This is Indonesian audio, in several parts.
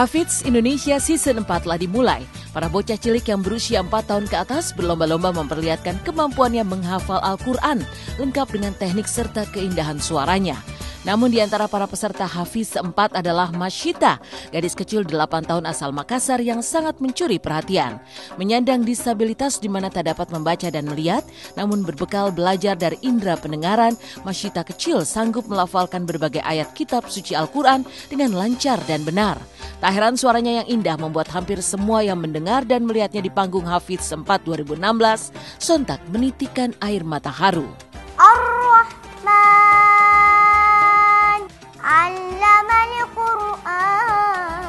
Hafiz Indonesia Season 4 telah dimulai. Para bocah cilik yang berusia 4 tahun ke atas berlomba-lomba memperlihatkan kemampuannya menghafal Al-Quran, lengkap dengan teknik serta keindahan suaranya. Namun di antara para peserta Hafiz 4 adalah Masyita, gadis kecil 8 tahun asal Makassar yang sangat mencuri perhatian. Menyandang disabilitas di mana tak dapat membaca dan melihat, namun berbekal belajar dari indera pendengaran, Masyita kecil sanggup melafalkan berbagai ayat kitab suci Al-Quran dengan lancar dan benar. Tak heran suaranya yang indah membuat hampir semua yang mendengar dan melihatnya di panggung Hafiz 4 2016 sontak menitikan air mata haru. Ar-Rahman 'allamal Qur'an.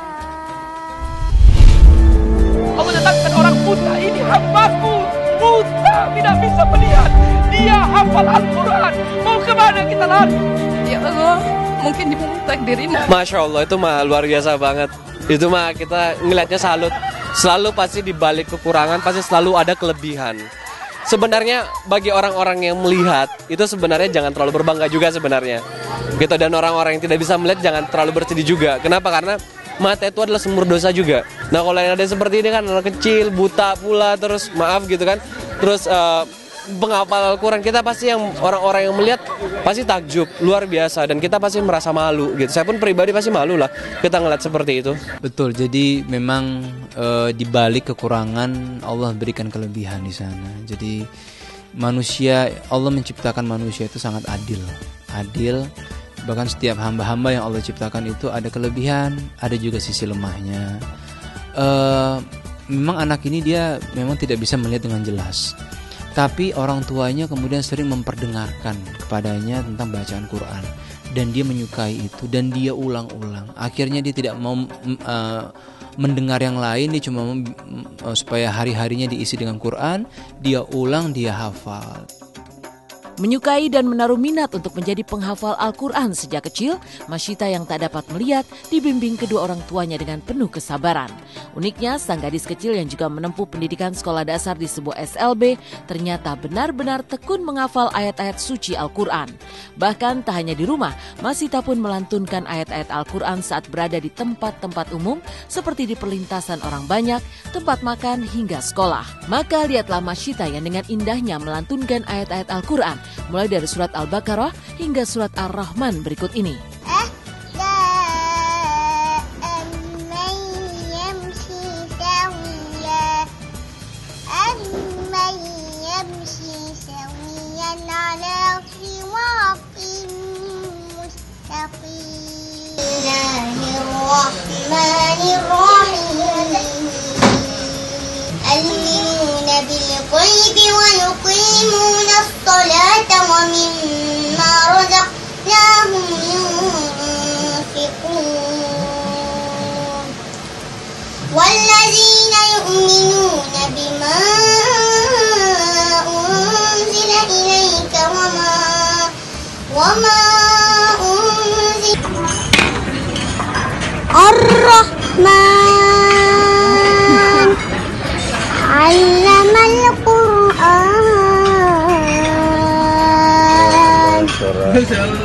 Kau menetapkan orang buta ini hambaku, buta tidak bisa melihat. Dia hafal Al-Quran. Mau kemana kita lari? Ya Allah, mungkin di takdirin. Masya Allah, itu mah luar biasa banget. Itu mah kita ngelihatnya salut. Selalu pasti di balik kekurangan pasti selalu ada kelebihan. Sebenarnya bagi orang-orang yang melihat itu sebenarnya jangan terlalu berbangga juga sebenarnya. Gitu, dan orang-orang yang tidak bisa melihat jangan terlalu bersedih juga. Kenapa? Karena mata itu adalah sumber dosa juga. Nah, kalau yang ada seperti ini kan anak kecil, buta pula, terus maaf gitu kan. Terus penghafal Al-Quran, kita pasti yang orang-orang yang melihat pasti takjub, luar biasa, dan kita pasti merasa malu gitu. Saya pun pribadi pasti malu lah kita ngeliat seperti itu. Betul, jadi memang di balik kekurangan Allah berikan kelebihan di sana. Jadi manusia, Allah menciptakan manusia itu sangat adil. Bahkan setiap hamba-hamba yang Allah ciptakan itu ada kelebihan, ada juga sisi lemahnya. Memang anak ini dia memang tidak bisa melihat dengan jelas, tapi orang tuanya kemudian sering memperdengarkan kepadanya tentang bacaan Quran, dan dia menyukai itu dan dia ulang-ulang. Akhirnya dia tidak mau mendengar yang lain, dia cuma supaya hari-harinya diisi dengan Quran, dia ulang, dia hafal. Menyukai dan menaruh minat untuk menjadi penghafal Al-Quran sejak kecil, Masyita yang tak dapat melihat dibimbing kedua orang tuanya dengan penuh kesabaran. Uniknya, sang gadis kecil yang juga menempuh pendidikan sekolah dasar di sebuah SLB ternyata benar-benar tekun menghafal ayat-ayat suci Al-Quran. Bahkan tak hanya di rumah, Masyita pun melantunkan ayat-ayat Al-Quran saat berada di tempat-tempat umum seperti di perlintasan orang banyak, tempat makan hingga sekolah. Maka lihatlah Masyita yang dengan indahnya melantunkan ayat-ayat Al-Quran mulai dari surat Al-Baqarah hingga surat Ar-Rahman berikut ini. ويقيمون الصلاة ومما رزقناهم ينفقون والذين يؤمنون بما أنزل إليك وما أنزل الرحمن علم القرآن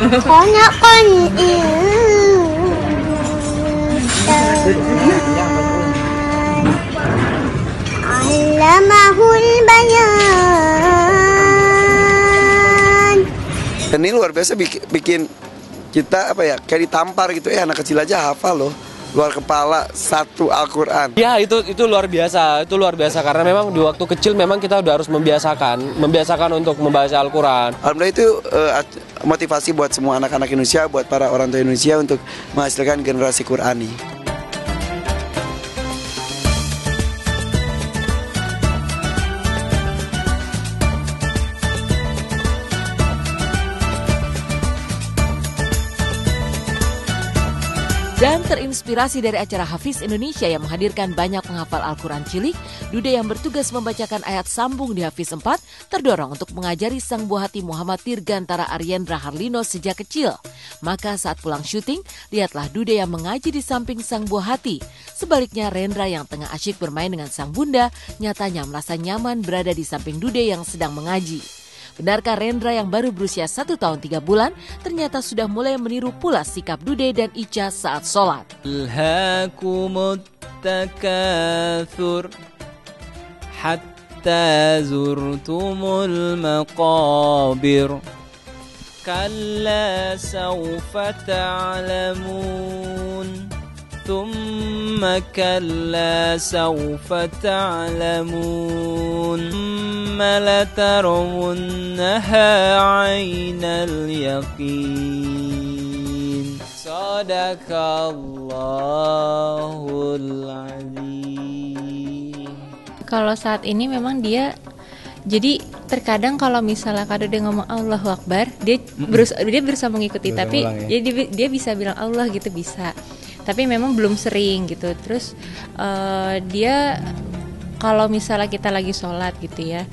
خلق الإنسان علمه البيان. Ini luar biasa bikin kita kayak ditampar gitu, anak kecil aja hafal loh. Luar kepala satu Al-Quran. Ya itu luar biasa, karena memang di waktu kecil memang kita udah harus membiasakan untuk membaca Al-Quran. Alhamdulillah itu motivasi buat semua anak-anak Indonesia, buat para orang tua Indonesia untuk menghasilkan generasi Qurani. Dan terinspirasi dari acara Hafiz Indonesia yang menghadirkan banyak penghafal Al-Quran cilik, Dude yang bertugas membacakan ayat sambung di Hafiz 4 terdorong untuk mengajari sang buah hati Muhammad Dirgantara Aryendra Harlino sejak kecil. Maka saat pulang syuting, lihatlah Dude yang mengaji di samping sang buah hati. Sebaliknya Rendra yang tengah asyik bermain dengan sang bunda, nyatanya merasa nyaman berada di samping Dude yang sedang mengaji. Benarkah Rendra yang baru berusia 1 tahun 3 bulan ternyata sudah mulai meniru pula sikap Dude dan Ica saat sholat? Alhaakumut takatsur hatta zurtumul maqabir kalla sawfa ta'lamun thumma kalla sawfa ta'lamun thumma latarawunnaha 'ainal yaqin. Sadaqallahul azim. Kalau saat ini memang dia jadi terkadang kalau misalnya Kak Dude ngomong Allahu Akbar, dia berusaha mengikuti, tapi dia bisa bilang Allah gitu, bisa. Tapi memang belum sering gitu. Terus dia kalau misalnya kita lagi sholat gitu ya,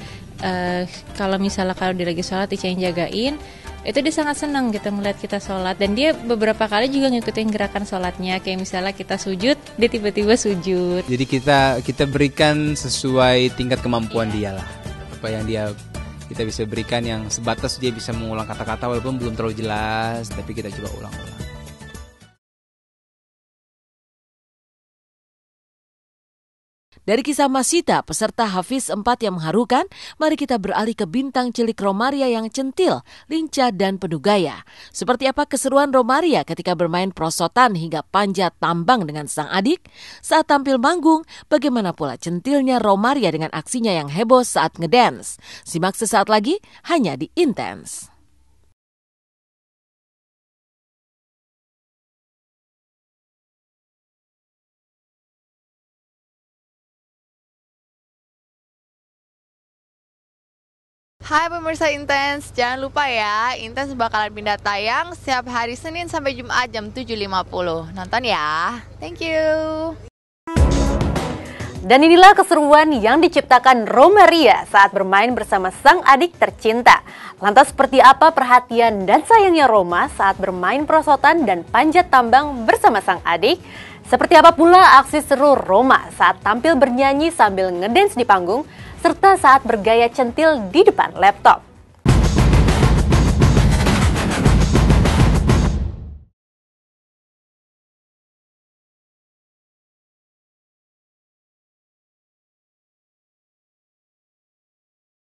kalau misalnya kalau dia lagi sholat Ica yang jagain, itu dia sangat senang gitu ngeliat kita sholat. Dan dia beberapa kali juga ngikutin gerakan sholatnya, kayak misalnya kita sujud, dia tiba-tiba sujud. Jadi kita berikan sesuai tingkat kemampuan dia lah. Apa yang kita bisa berikan yang sebatas dia bisa mengulang kata-kata walaupun belum terlalu jelas, tapi kita coba ulang-ulang. Dari kisah Masita, peserta Hafiz 4 yang mengharukan, mari kita beralih ke bintang cilik Romaria yang centil, lincah, dan penuh gaya. Seperti apa keseruan Romaria ketika bermain prosotan hingga panjat tambang dengan sang adik? Saat tampil manggung, bagaimana pula centilnya Romaria dengan aksinya yang heboh saat ngedance? Simak sesaat lagi, hanya di Intense. Hai pemirsa Intense, jangan lupa ya, Intense bakalan pindah tayang setiap hari Senin sampai Jumat jam 7.50. Nonton ya, thank you. Dan inilah keseruan yang diciptakan Romaria saat bermain bersama sang adik tercinta. Lantas seperti apa perhatian dan sayangnya Roma saat bermain prosotan dan panjat tambang bersama sang adik? Seperti apa pula aksi seru Roma saat tampil bernyanyi sambil ngedance di panggung, serta saat bergaya centil di depan laptop?